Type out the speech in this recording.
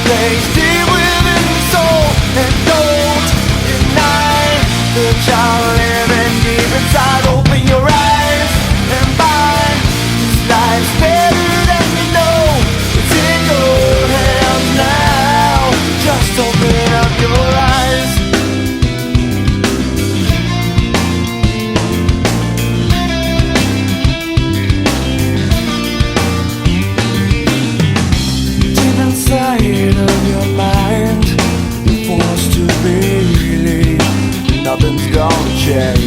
place deep within the soul. And don't deny the child living deep inside. Open your eyes and find this life's better than you know. It's in your hands now. Just open up your eyes. Deep inside of your mind, you're forced to believe nothing's gonna change.